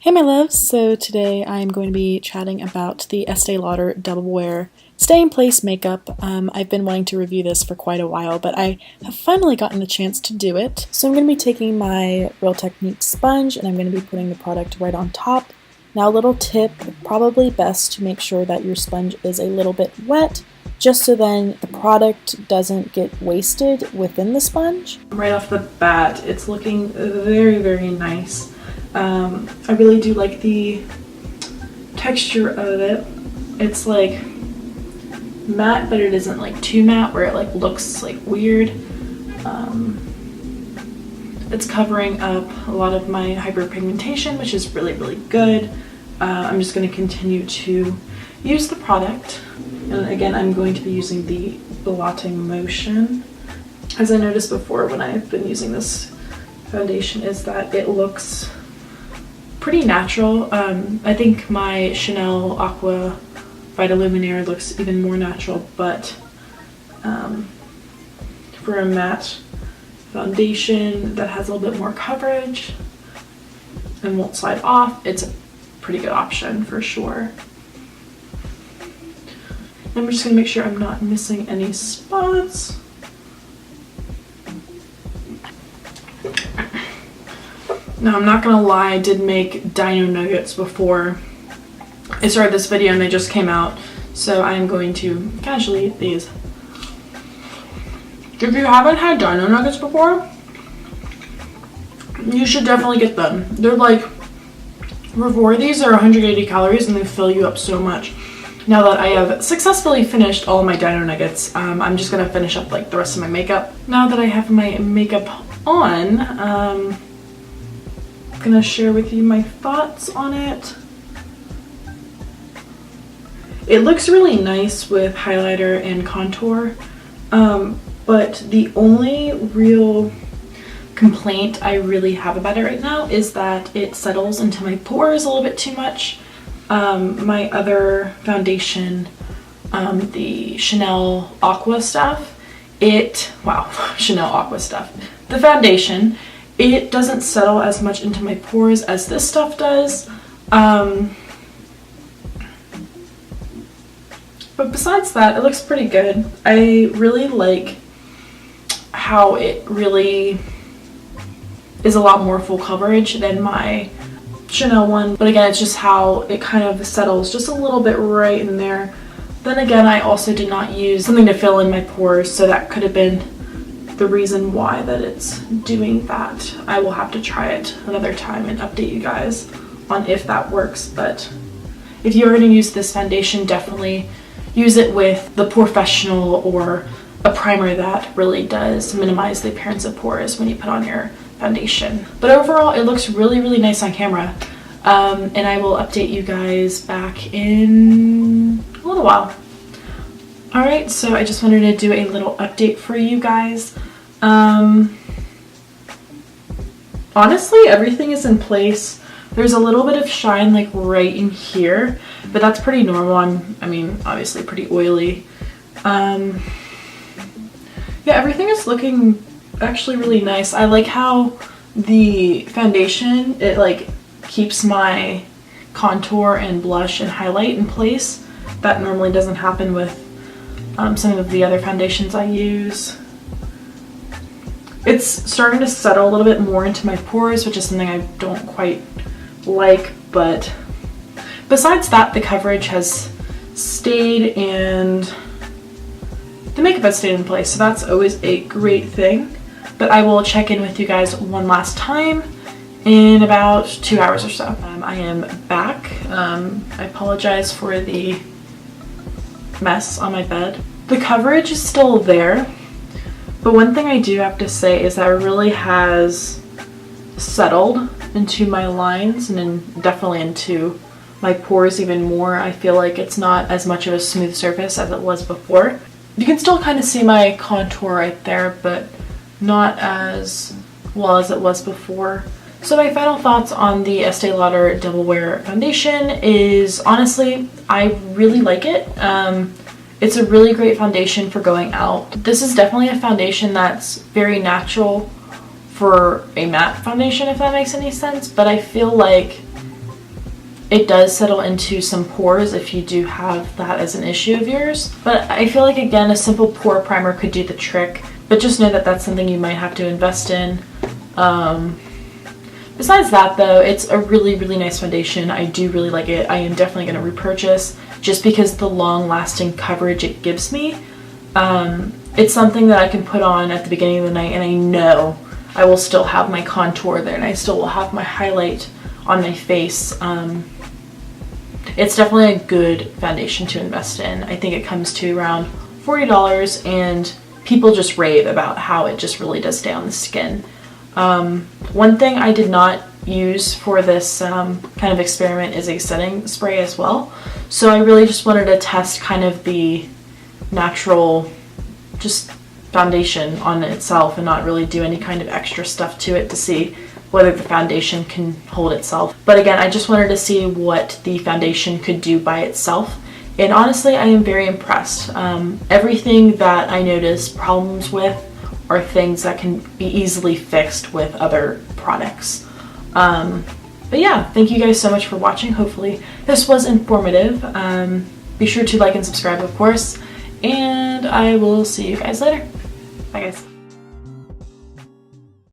Hey my loves, so today I'm going to be chatting about the Estee Lauder Double Wear Stay in Place makeup. I've been wanting to review this for quite a while, but I have finally gotten the chance to do it. So I'm going to be taking my Real Technique sponge and I'm going to be putting the product right on top. Now a little tip, probably best to make sure that your sponge is a little bit wet, just so then the product doesn't get wasted within the sponge. Right off the bat, it's looking very, very nice. I really do like the texture of it. It's like matte, but it isn't like too matte where it like looks like weird. It's covering up a lot of my hyperpigmentation, which is really, really good. I'm just going to continue to use the product. And again, I'm going to be using the blotting motion. As I noticed before when I've been using this foundation is that it looks pretty natural. I think my Chanel Aqua Vitaluminaire looks even more natural, but for a matte foundation that has a little bit more coverage and won't slide off, it's a pretty good option for sure. I'm just going to make sure I'm not missing any spots. Now, I'm not gonna lie, I did make dino nuggets before I started this video and they just came out, so I'm going to casually eat these. If you haven't had dino nuggets before, you should definitely get them. They're like, for these are 180 calories and they fill you up so much. Now that I have successfully finished all my dino nuggets, I'm just gonna finish up like the rest of my makeup. Now that I have my makeup on, I'm gonna share with you my thoughts on it. It looks really nice with highlighter and contour, but the only real complaint I really have about it right now is that it settles into my pores a little bit too much. My other foundation, the Chanel Aqua stuff, Chanel Aqua stuff, the foundation, it doesn't settle as much into my pores as this stuff does. But besides that, it looks pretty good. I really like how it really is a lot more full coverage than my Chanel one. But again, it's just how it kind of settles just a little bit right in there. Then again, I also did not use something to fill in my pores, so that could have been the reason why that it's doing that. I will have to try it another time and update you guys on if that works, but if you're going to use this foundation, definitely use it with the Professional or a primer that really does minimize the appearance of pores when you put on your foundation. But overall, it looks really, really nice on camera, and I will update you guys back in a little while. Alright, so I just wanted to do a little update for you guys. Honestly, everything is in place. There's a little bit of shine like right in here, but that's pretty normal. I mean, obviously pretty oily. Yeah, everything is looking actually really nice. I like how the foundation, it like keeps my contour and blush and highlight in place. That normally doesn't happen with some of the other foundations I use. It's starting to settle a little bit more into my pores, which is something I don't quite like, but besides that, the coverage has stayed and the makeup has stayed in place, so that's always a great thing. But I will check in with you guys one last time in about 2 hours or so. I am back. I apologize for the mess on my bed. The coverage is still there, but one thing I do have to say is that it really has settled into my lines and definitely into my pores even more. I feel like it's not as much of a smooth surface as it was before. You can still kind of see my contour right there, but not as well as it was before. So my final thoughts on the Estee Lauder Double Wear Foundation is, honestly, I really like it. It's a really great foundation for going out. This is definitely a foundation that's very natural for a matte foundation, if that makes any sense, but I feel like It does settle into some pores if you do have that as an issue of yours. But I feel like, again, a simple pore primer could do the trick. But just know that that's something you might have to invest in. Besides that, though, it's a really, really nice foundation. I do really like it. I am definitely going to repurchase just because the long-lasting coverage it gives me. It's something that I can put on at the beginning of the night, and I know I will still have my contour there, and I still will have my highlight on my face. It's definitely a good foundation to invest in. I think it comes to around $40, and people just rave about how it just really does stay on the skin. One thing I did not use for this kind of experiment is a setting spray as well. So I really just wanted to test kind of the natural just foundation on itself and not really do any kind of extra stuff to it to see whether the foundation can hold itself. But again, I just wanted to see what the foundation could do by itself. And honestly, I am very impressed. Everything that I noticed problems with are things that can be easily fixed with other products. But yeah, thank you guys so much for watching. Hopefully this was informative. Be sure to like and subscribe, of course, and I will see you guys later. Bye guys.